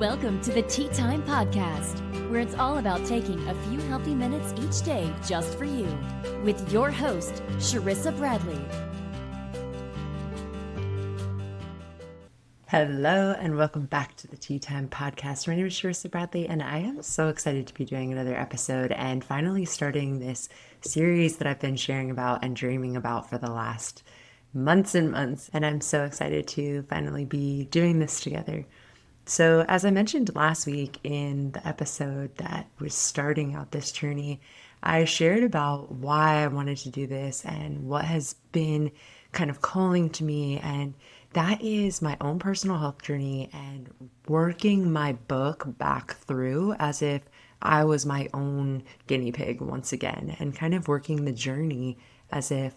Welcome to the Tea Time Podcast, where it's all about taking a few healthy minutes each day just for you, with your host, Sharissa Bradley. Hello and welcome back to the Tea Time Podcast. My name is Sharissa Bradley and I am so excited to be doing another episode and finally starting this series that I've been sharing about and dreaming about for the last months and months. And I'm so excited to finally be doing this together. So as I mentioned last week in the episode that was starting out this journey, I shared about why I wanted to do this and what has been kind of calling to me, and that is my own personal health journey and working my book back through as if I was my own guinea pig once again, and kind of working the journey as if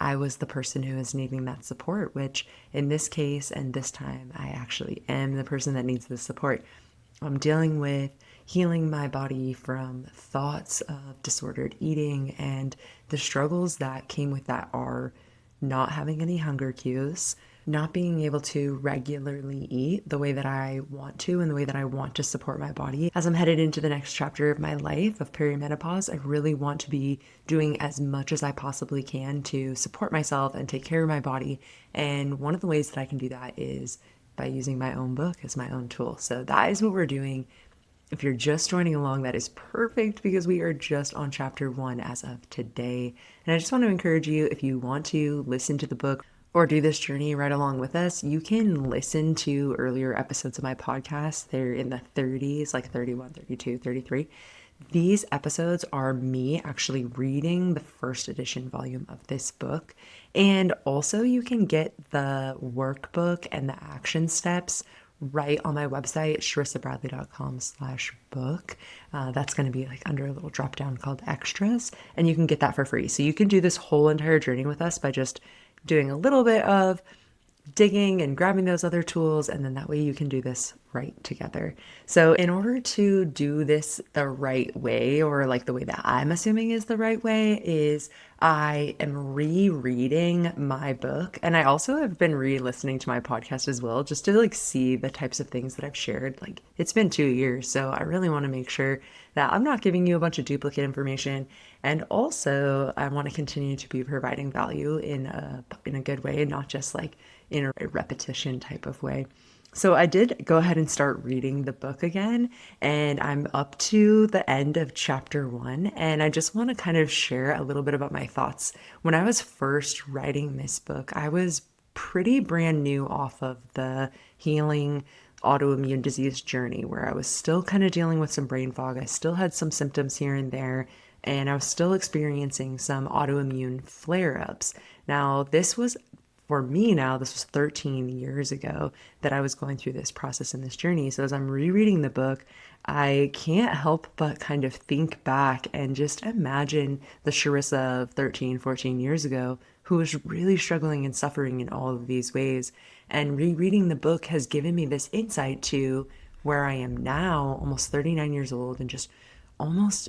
I was the person who is needing that support, which in this case and this time, I actually am the person that needs the support. I'm dealing with healing my body from thoughts of disordered eating, and the struggles that came with that are not having any hunger cues, not being able to regularly eat the way that I want to and the way that I want to support my body. As I'm headed into the next chapter of my life of perimenopause, I really want to be doing as much as I possibly can to support myself and take care of my body. And one of the ways that I can do that is by using my own book as my own tool. So that is what we're doing. If you're just joining along, that is perfect because we are just on chapter 1 as of today. And I just want to encourage you, if you want to listen to the book or do this journey right along with us, you can listen to earlier episodes of my podcast. They're in the 30s, like 31, 32, 33. These episodes are me actually reading the first edition volume of this book. And also you can get the workbook and the action steps right on my website, sharissabradley.com/book. That's going to be like under a little drop down called extras, and you can get that for free. So you can do this whole entire journey with us by just doing a little bit of digging and grabbing those other tools, and then that way you can do this right together. So in order to do this the right way, or like the way that I'm assuming is the right way, is I am rereading my book, and I also have been re-listening to my podcast as well, just to like see the types of things that I've shared. Like, it's been 2 years, so I really want to make sure that I'm not giving you a bunch of duplicate information. And also I want to continue to be providing value in a good way, not just like in a repetition type of way. So I did go ahead and start reading the book again, and I'm up to the end of chapter 1. And I just want to kind of share a little bit about my thoughts. When I was first writing this book, I was pretty brand new off of the healing autoimmune disease journey, where I was still kind of dealing with some brain fog. I still had some symptoms here and there, and I was still experiencing some autoimmune flare-ups. Now, this was 13 years ago that I was going through this process and this journey. So as I'm rereading the book, I can't help but kind of think back and just imagine the Sharissa of 13, 14 years ago, who was really struggling and suffering in all of these ways. And rereading the book has given me this insight to where I am now, almost 39 years old, and just almost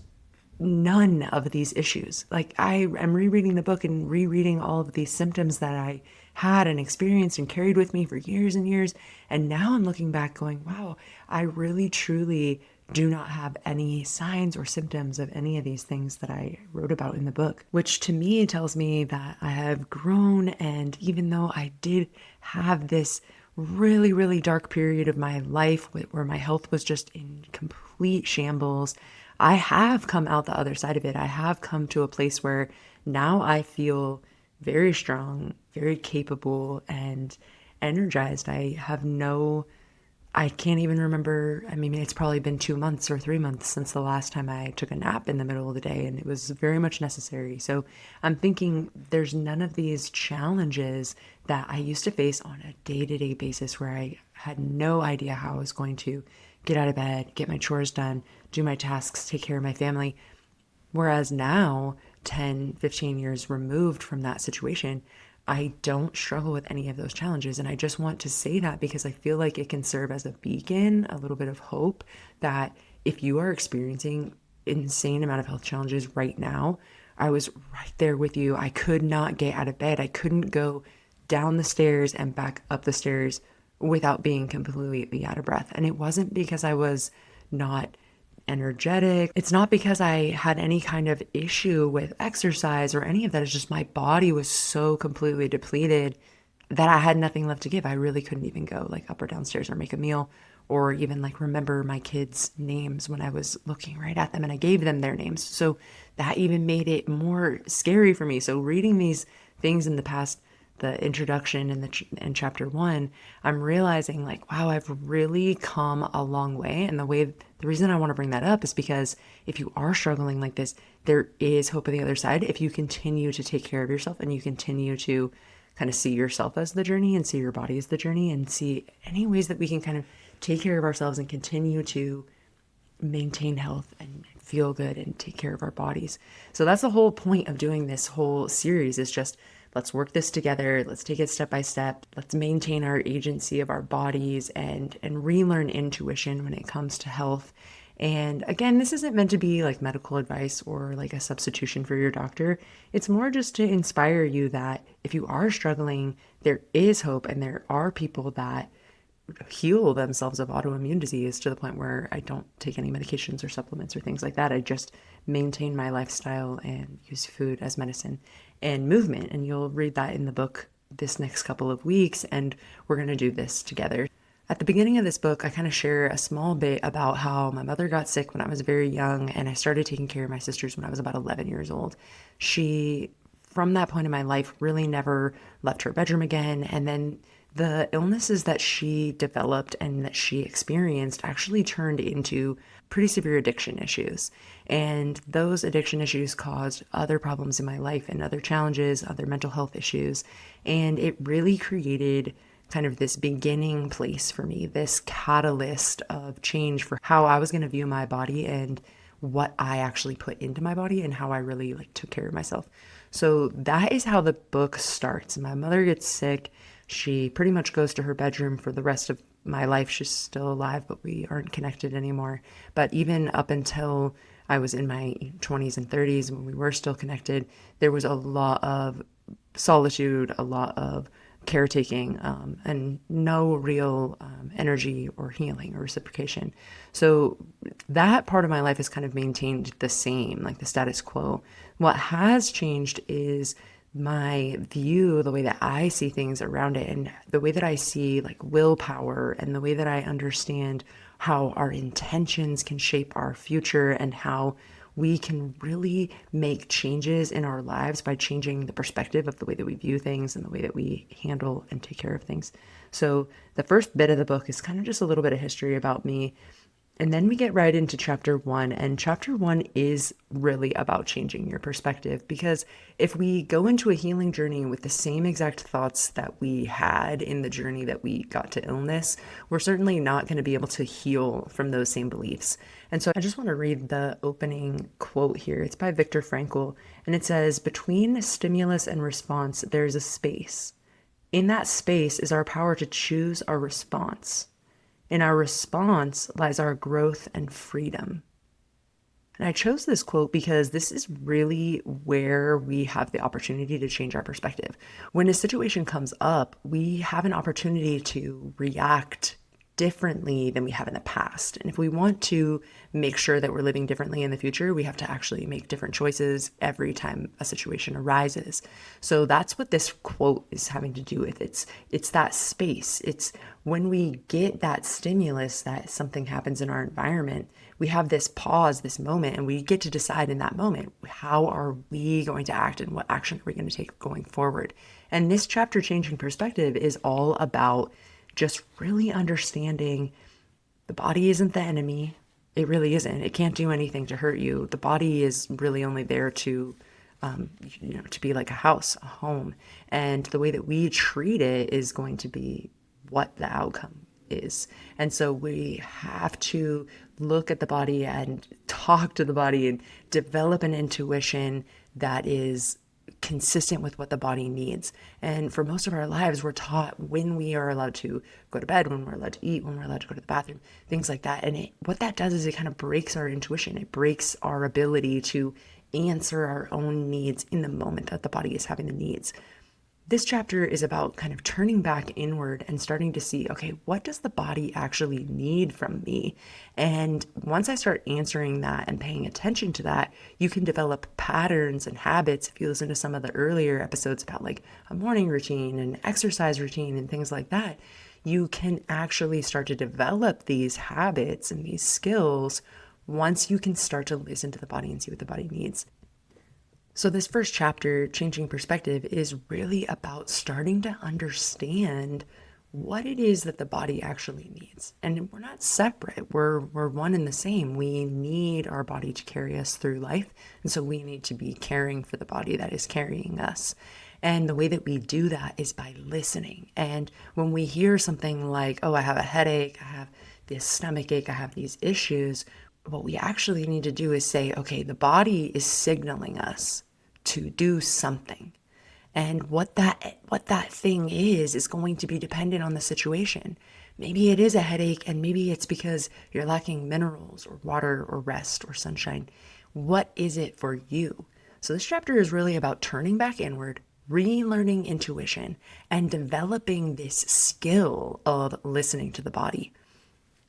none of these issues. Like, I am rereading the book and rereading all of these symptoms that I had and experienced and carried with me for years and years. And now I'm looking back going, wow, I really truly do not have any signs or symptoms of any of these things that I wrote about in the book, which to me tells me that I have grown. And even though I did have this really, really dark period of my life where my health was just in complete shambles, I have come out the other side of it. I have come to a place where now I feel very strong, very capable, and energized. I can't even remember. I mean, it's probably been 2 months or 3 months since the last time I took a nap in the middle of the day, and it was very much necessary. So I'm thinking there's none of these challenges that I used to face on a day-to-day basis, where I had no idea how I was going to get out of bed, get my chores done, do my tasks, take care of my family. Whereas now, 10, 15 years removed from that situation, I don't struggle with any of those challenges. And I just want to say that because I feel like it can serve as a beacon, a little bit of hope, that if you are experiencing insane amount of health challenges right now, I was right there with you. I could not get out of bed. I couldn't go down the stairs and back up the stairs without being completely out of breath. And it wasn't because I was not energetic. It's not because I had any kind of issue with exercise or any of that. It's just my body was so completely depleted that I had nothing left to give. I really couldn't even go like up or downstairs or make a meal or even like remember my kids' names when I was looking right at them and I gave them their names. So that even made it more scary for me. So reading these things in the past, the introduction in chapter 1, I'm realizing like, wow, I've really come a long way. And the reason I want to bring that up is because if you are struggling like this, there is hope on the other side. If you continue to take care of yourself and you continue to kind of see yourself as the journey and see your body as the journey and see any ways that we can kind of take care of ourselves and continue to maintain health and feel good and take care of our bodies. So that's the whole point of doing this whole series, is just let's work this together. Let's take it step by step. Let's maintain our agency of our bodies and relearn intuition when it comes to health. And again, this isn't meant to be like medical advice or like a substitution for your doctor. It's more just to inspire you that if you are struggling, there is hope and there are people that heal themselves of autoimmune disease to the point where I don't take any medications or supplements or things like that. I just maintain my lifestyle and use food as medicine and movement. And you'll read that in the book this next couple of weeks. And we're going to do this together. At the beginning of this book, I kind of share a small bit about how my mother got sick when I was very young, and I started taking care of my sisters when I was about 11 years old. She, from that point in my life, really never left her bedroom again. And then the illnesses that she developed and that she experienced actually turned into pretty severe addiction issues. And those addiction issues caused other problems in my life and other challenges, other mental health issues. And it really created kind of this beginning place for me, this catalyst of change for how I was going to view my body and what I actually put into my body and how I really like took care of myself. So that is how the book starts. My mother gets sick. She pretty much goes to her bedroom for the rest of my life. She's still alive, but we aren't connected anymore. But even up until I was in my 20s and 30s, when we were still connected, there was a lot of solitude, a lot of caretaking, and no real energy or healing or reciprocation. So that part of my life has kind of maintained the same, like the status quo. What has changed is my view, the way that I see things around it, and the way that I see like willpower, and the way that I understand how our intentions can shape our future and how we can really make changes in our lives by changing the perspective of the way that we view things and the way that we handle and take care of things. So the first bit of the book is kind of just a little bit of history about me. And then we get right into chapter 1, and chapter 1 is really about changing your perspective, because if we go into a healing journey with the same exact thoughts that we had in the journey that we got to illness, we're certainly not going to be able to heal from those same beliefs. And so I just want to read the opening quote here. It's by Viktor Frankl, and it says, "Between stimulus and response, there's a space. In that space is our power to choose our response. In our response lies our growth and freedom." And I chose this quote because this is really where we have the opportunity to change our perspective. When a situation comes up, we have an opportunity to react differently than we have in the past. And if we want to make sure that we're living differently in the future, we have to actually make different choices every time a situation arises. So that's what this quote is having to do with. It's that space. It's when we get that stimulus that something happens in our environment, we have this pause, this moment, and we get to decide in that moment, how are we going to act and what action are we going to take going forward? And this chapter, Changing Perspective, is all about just really understanding the body isn't the enemy. It really isn't. It can't do anything to hurt you. The body is really only there to, to be like a house, a home. And the way that we treat it is going to be what the outcome is. And so we have to look at the body and talk to the body and develop an intuition that is consistent with what the body needs. And for most of our lives, we're taught when we are allowed to go to bed, when we're allowed to eat, when we're allowed to go to the bathroom, things like that. And what that does is it kind of breaks our intuition. It breaks our ability to answer our own needs in the moment that the body is having the needs. This chapter is about kind of turning back inward and starting to see, okay, what does the body actually need from me? And once I start answering that and paying attention to that, you can develop patterns and habits. If you listen to some of the earlier episodes about like a morning routine and exercise routine and things like that, you can actually start to develop these habits and these skills once you can start to listen to the body and see what the body needs. So this first chapter, Changing Perspective, is really about starting to understand what it is that the body actually needs. And we're not separate. We're one and the same. We need our body to carry us through life. And so we need to be caring for the body that is carrying us. And the way that we do that is by listening. And when we hear something like, oh, I have a headache, I have this stomach ache, I have these issues, what we actually need to do is say, okay, the body is signaling us to do something. And what that thing is going to be dependent on the situation. Maybe it is a headache, and maybe it's because you're lacking minerals or water or rest or sunshine. What is it for you? So this chapter is really about turning back inward, relearning intuition, and developing this skill of listening to the body.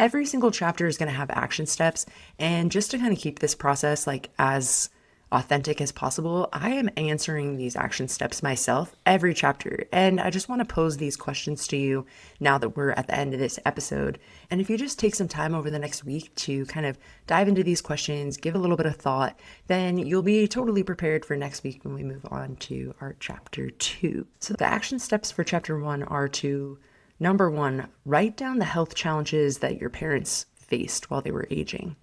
Every single chapter is going to have action steps. And just to kind of keep this process like as authentic as possible, I am answering these action steps myself every chapter. And I just want to pose these questions to you now that we're at the end of this episode. And if you just take some time over the next week to kind of dive into these questions, give a little bit of thought, then you'll be totally prepared for next week when we move on to our chapter 2. So the action steps for chapter 1 are to, number 1, write down the health challenges that your parents faced while they were aging.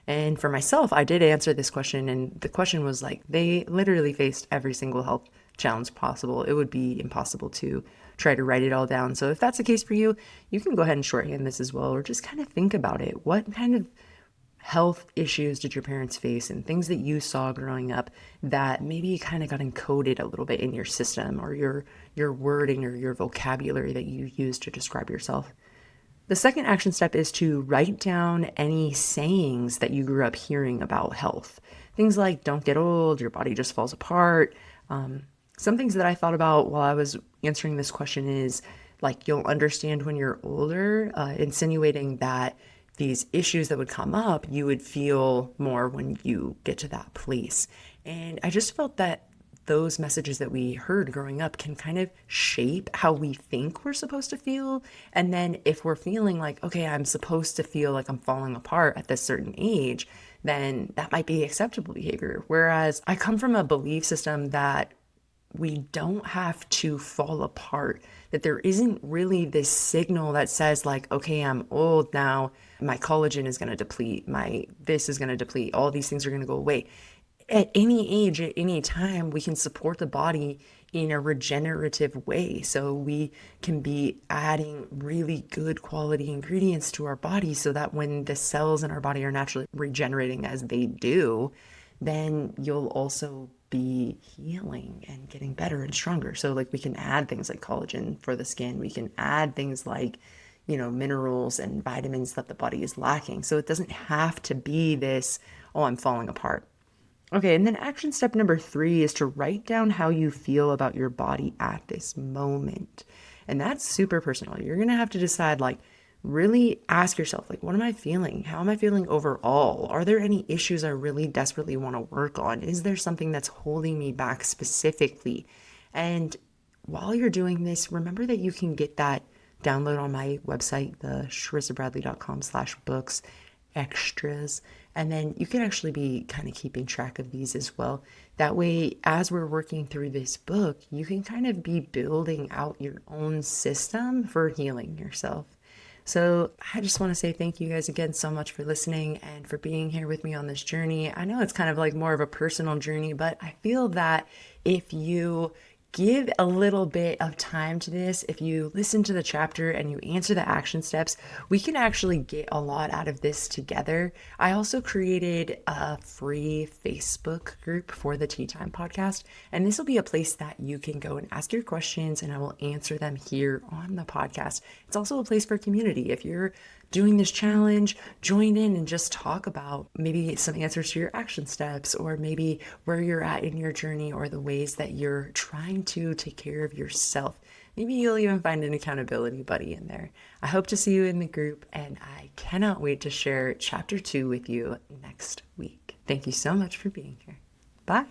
And for myself, I did answer this question, and the question was like, they literally faced every single health challenge possible. It would be impossible to try to write it all down. So if that's the case for you, you can go ahead and shorthand this as well, or just kind of think about it. What kind of health issues did your parents face, and things that you saw growing up that maybe kind of got encoded a little bit in your system, or your wording or your vocabulary that you use to describe yourself? The second action step is to write down any sayings that you grew up hearing about health. Things like, don't get old, your body just falls apart. Some things that I thought about while I was answering this question is like, you'll understand when you're older, insinuating that these issues that would come up, you would feel more when you get to that place. And I just felt that those messages that we heard growing up can kind of shape how we think we're supposed to feel. And then if we're feeling like, okay, I'm supposed to feel like I'm falling apart at this certain age, then that might be acceptable behavior. Whereas I come from a belief system that we don't have to fall apart, that there isn't really this signal that says like, okay, I'm old now, my collagen is going to deplete, this is going to deplete, all these things are going to go away. At any age, at any time, we can support the body in a regenerative way. So we can be adding really good quality ingredients to our body so that when the cells in our body are naturally regenerating as they do, then you'll also be healing and getting better and stronger. So like we can add things like collagen for the skin. We can add things like, minerals and vitamins that the body is lacking. So it doesn't have to be this, oh, I'm falling apart. Okay, and then action step number 3 is to write down how you feel about your body at this moment. And that's super personal. You're going to have to decide, like, really ask yourself, like, what am I feeling? How am I feeling overall? Are there any issues I really desperately want to work on? Is there something that's holding me back specifically? And while you're doing this, remember that you can get that download on my website, the sharissabradley.com/books extras. And then you can actually be kind of keeping track of these as well. That way, as we're working through this book, you can kind of be building out your own system for healing yourself. So I just want to say thank you guys again so much for listening and for being here with me on this journey. I know it's kind of like more of a personal journey, but I feel that if you give a little bit of time to this, if you listen to the chapter and you answer the action steps, we can actually get a lot out of this together. I also created a free Facebook group for the Tea Time podcast, and this will be a place that you can go and ask your questions and I will answer them here on the podcast. It's also a place for community. If you're doing this challenge, join in and just talk about maybe some answers to your action steps, or maybe where you're at in your journey, or the ways that you're trying to take care of yourself. Maybe you'll even find an accountability buddy in there. I hope to see you in the group, and I cannot wait to share chapter 2 with you next week. Thank you so much for being here. Bye.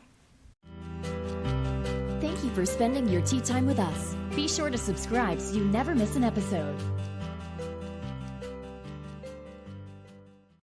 Thank you for spending your tea time with us. Be sure to subscribe so you never miss an episode.